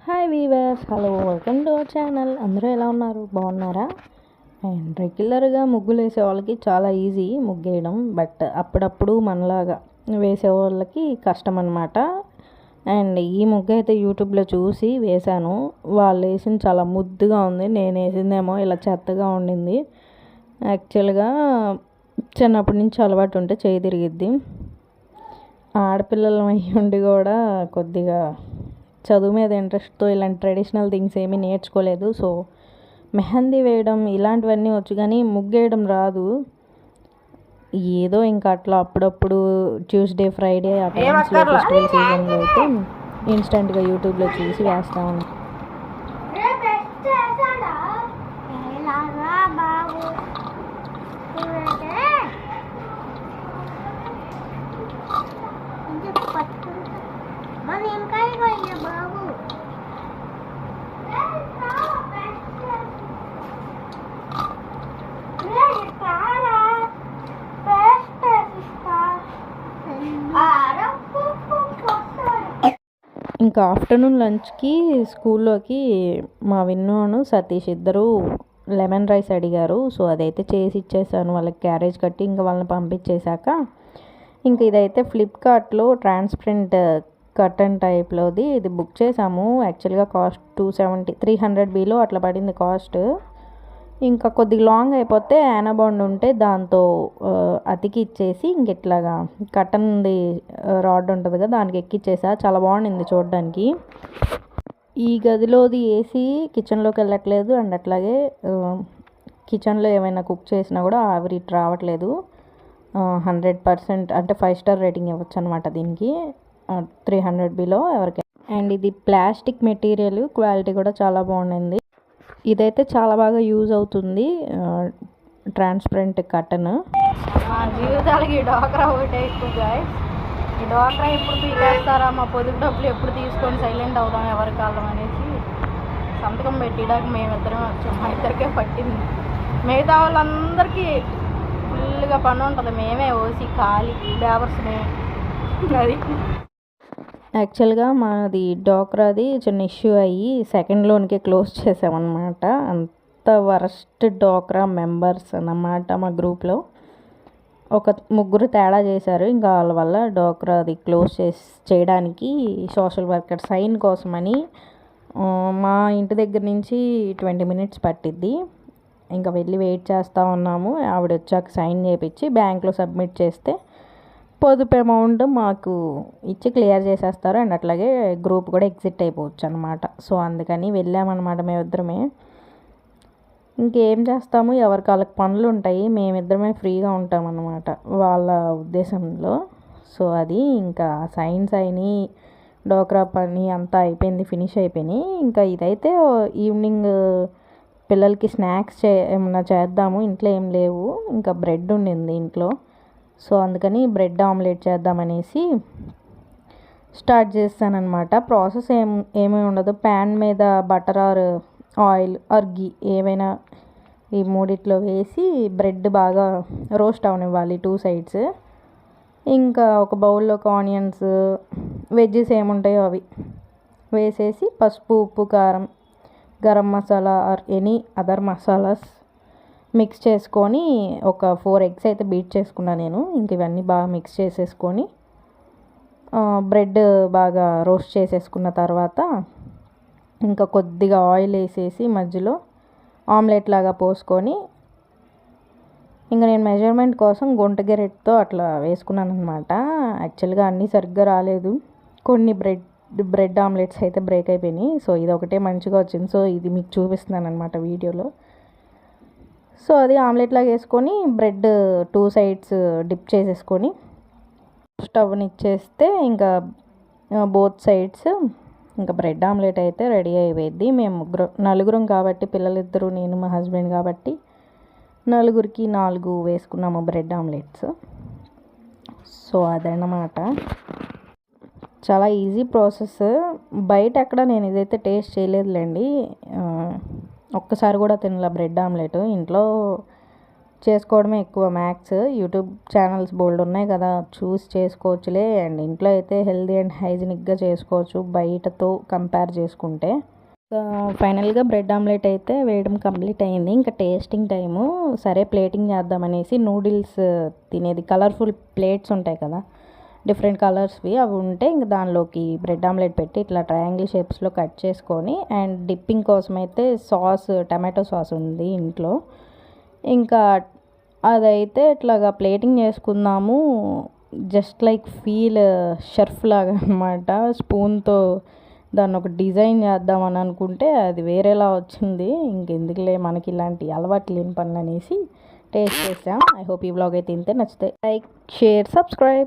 Hi weavers, hello, welcome to our channel. అందరూ ఎలా ఉన్నారు? బాగున్నారా? అండ్ రెగ్యులర్గా ముగ్గులు వేసే వాళ్ళకి చాలా ఈజీ ముగ్గేయడం, బట్ అప్పుడప్పుడు మనలాగా వేసే వాళ్ళకి కష్టం అనమాట. అండ్ ఈ ముగ్గు అయితే యూట్యూబ్లో చూసి వేశాను. వాళ్ళు వేసింది చాలా ముద్దుగా ఉంది, నేను వేసిందేమో ఇలా చెత్తగా ఉండింది. యాక్చువల్గా చిన్నప్పటి నుంచి అలవాటు ఉంటే చేయి తిరిగిద్ది. ఆడపిల్లలు అయ్యి ఉండి కూడా కొద్దిగా చదువు మీద ఇంట్రెస్ట్తో ఇలాంటి ట్రెడిషనల్ థింగ్స్ ఏమీ నేర్చుకోలేదు. సో మెహందీ వేయడం ఇలాంటివన్నీ వచ్చు, కానీ ముగ్గేయడం రాదు. ఏదో ఇంకా అట్లా అప్పుడప్పుడు ట్యూస్డే, ఫ్రైడే ఆ టైమ్స్లో ఫెస్టివల్ సీజన్లో అయితే ఇన్స్టెంట్గా యూట్యూబ్లో చూసి వేస్తా ఉన్నాను. ఇంకా ఆఫ్టర్నూన్ లంచ్కి స్కూల్లోకి మా విన్నును సతీష్ ఇద్దరు లెమన్ రైస్ అడిగారు. సో అదైతే చేసి ఇచ్చేసాను వాళ్ళకి, క్యారేజ్ కట్టి ఇంకా వాళ్ళని పంపించేశాక ఇంకా ఇదైతే ఫ్లిప్కార్ట్లో ట్రాన్స్పరెంట్ కర్టన్ టైప్లోది ఇది బుక్ చేసాము. యాక్చువల్గా కాస్ట్ 270, 300 బిలో అట్లా పడింది కాస్ట్. ఇంకా కొద్దిగా లాంగ్ అయిపోతే యానాబాండ్ ఉంటే దాంతో అతికి ఇచ్చేసి ఇంక ఇట్లాగా కట్టన్ది రాడ్ ఉంటుంది కదా దానికి ఎక్కిచ్చేసా. చాలా బాగుండింది చూడడానికి. ఈ గదిలోది ఏసీ కిచెన్లోకి వెళ్ళట్లేదు, అండ్ అట్లాగే కిచెన్లో ఏమైనా కుక్ చేసినా కూడా ఆవిరి రావట్లేదు. 100% అంటే 5 స్టార్ రేటింగ్ ఇవ్వచ్చు అనమాట దీనికి, 300 బిలో ఎవరికైనా. అండ్ ఇది ప్లాస్టిక్ మెటీరియల్, క్వాలిటీ కూడా చాలా బాగుండింది. ఇదైతే చాలా బాగా యూజ్ అవుతుంది, ట్రాన్స్పరెంట్ కర్టన్. జీవితాలకి డోక్రా ఒకటే ఎక్కువ గాయస్. ఈ డోక్రా ఎప్పుడు పీకేస్తారా, మా పొదుపు డబ్బులు ఎప్పుడు తీసుకొని సైలెంట్ అవుదాం ఎవరి కాలం అనేసి సంతకం పెట్టడానికి మేమిద్దరం వచ్చాం. మా ఇద్దరికే పట్టింది. మిగతా వాళ్ళందరికీ ఫుల్గా పని ఉంటుంది, మేమే ఓసి ఖాళీ లేబర్స్మే. అది యాక్చువల్గా మాది డోక్రాది చిన్న ఇష్యూ అయ్యి సెకండ్ లోన్కే క్లోజ్ చేసామన్నమాట. అంత వరస్ట్ డోక్రా మెంబర్స్ అన్నమాట మా గ్రూప్లో. ఒక ముగ్గురు తేడా చేశారు, ఇంకా వాళ్ళ వల్ల డోక్రాది క్లోజ్ చేయడానికి సోషల్ వర్కర్ సైన్ కోసమని మా ఇంటి దగ్గర నుంచి 20 మినిట్స్ పట్టిద్ది. ఇంకా వెళ్ళి వెయిట్ చేస్తూ ఉన్నాము. ఆవిడ వచ్చాక సైన్ చేయించి బ్యాంక్లో సబ్మిట్ చేస్తే పొదుపు అమౌంట్ మాకు ఇచ్చి క్లియర్ చేసేస్తారు, అండ్ అట్లాగే గ్రూప్ కూడా ఎగ్జిట్ అయిపోవచ్చు అనమాట. సో అందుకని వెళ్ళామన్నమాట మేమిద్దరమే. ఇంకేం చేస్తాము, ఎవరికి వాళ్ళకి పనులు ఉంటాయి, మేమిద్దరమే ఫ్రీగా ఉంటామన్నమాట వాళ్ళ ఉద్దేశంలో. సో అది ఇంకా సైన్స్ అయినాయి, డోక్రా పని అంతా అయిపోయింది, ఫినిష్ అయిపోయినాయి. ఇంకా ఇదైతే ఈవినింగ్ పిల్లలకి స్నాక్స్ ఏమన్నా చేద్దాము, ఇంట్లో ఏం లేవు, ఇంకా బ్రెడ్ ఉండింది ఇంట్లో. సో అందుకని బ్రెడ్ ఆమ్లెట్ చేద్దామనేసి స్టార్ట్ చేస్తానన్నమాట. ప్రాసెస్ ఏమీ ఉండదు, ప్యాన్ మీద బటర్ ఆర్ ఆయిల్ ఆర్ గీ ఏవైనా ఈ మూడిట్లో వేసి బ్రెడ్ బాగా రోస్ట్ అవనివ్వాలి 2 సైడ్స్. ఇంకా ఒక బౌల్లోకి ఆనియన్స్, వెజ్జెస్ ఏముంటాయో అవి వేసేసి పసుపు, ఉప్పు, కారం, garam masala or any other masalas mix చేసుకొని ఒక 4 ఎగ్స్ అయితే బీట్ చేసుకున్నాను నేను. ఇంక ఇవన్నీ బాగా మిక్స్ చేసేసుకొని బ్రెడ్ బాగా రోస్ట్ చేసేసుకున్న తర్వాత ఇంకా కొద్దిగా ఆయిల్ వేసేసి మధ్యలో ఆమ్లెట్ లాగా పోసుకొని ఇంకా నేను మెజర్మెంట్ కోసం గుంట గెరెట్తో అట్లా వేసుకున్నాను అనమాట. యాక్చువల్గా అన్నీ సరిగ్గా రాలేదు, కొన్ని బ్రెడ్ ఆమ్లెట్స్ అయితే బ్రేక్ అయిపోయినాయి. సో ఇది ఒకటే మంచిగా వచ్చింది, సో ఇది మీకు చూపిస్తున్నాను అనమాట వీడియోలో. సో అది ఆమ్లెట్ లాగా వేసుకొని బ్రెడ్ 2 సైడ్స్ డిప్ చేసేసుకొని స్టవ్ని ఇచ్చేస్తే ఇంకా బోత్ సైడ్స్ ఇంకా బ్రెడ్ ఆమ్లెట్ అయితే రెడీ అయిపోయింది. మేము నలుగురం కాబట్టి, పిల్లలిద్దరూ, నేను, మా హస్బెండ్ కాబట్టి నలుగురికి 4 వేసుకున్నాము బ్రెడ్ ఆమ్లెట్స్. సో అదన్నమాట, చాలా ఈజీ ప్రాసెస్. బయట ఎక్కడ నేను ఇదైతే టేస్ట్ చేయలేదులేండి, ఒక్కసారి కూడా తినలే బ్రెడ్ ఆమ్లెట్. ఇంట్లో చేసుకోవడమే ఎక్కువ మ్యాథ్స్. యూట్యూబ్ ఛానల్స్ బోల్డ్ ఉన్నాయి కదా, చూస్ చేసుకోవచ్చులే. అండ్ ఇంట్లో అయితే హెల్దీ అండ్ హైజీనిక్గా చేసుకోవచ్చు బయటతో కంపేర్ చేసుకుంటే. ఫైనల్గా బ్రెడ్ ఆమ్లెట్ అయితే వేయడం కంప్లీట్ అయింది. ఇంకా టేస్టింగ్ టైము. సరే ప్లేటింగ్ చేద్దామనేసి నూడిల్స్ తినేది కలర్ఫుల్ ప్లేట్స్ ఉంటాయి కదా, డిఫరెంట్ కలర్స్వి, అవి ఉంటే ఇంక దానిలోకి బ్రెడ్ ఆమ్లెట్ పెట్టి ఇట్లా ట్రయాంగిల్ షేప్స్లో కట్ చేసుకొని, అండ్ డిప్పింగ్ కోసం అయితే సాస్, టమాటో సాస్ ఉంది ఇంట్లో. ఇంకా అదైతే ఇట్లాగా ప్లేటింగ్ చేసుకుందాము, జస్ట్ లైక్ ఫీల్ షెర్ఫ్ లాగా అనమాట. స్పూన్తో దాన్ని ఒక డిజైన్ చేద్దామని అనుకుంటే అది వేరేలా వచ్చింది. ఇంకెందుకులే మనకి ఇలాంటి అలవాటు లేని పనులు అనేసి టేస్ట్ చేసాం. ఐ హోప్ ఈ వ్లాగ్ అయితే ఇంతే. నచ్చితే లైక్, షేర్, సబ్స్క్రైబ్.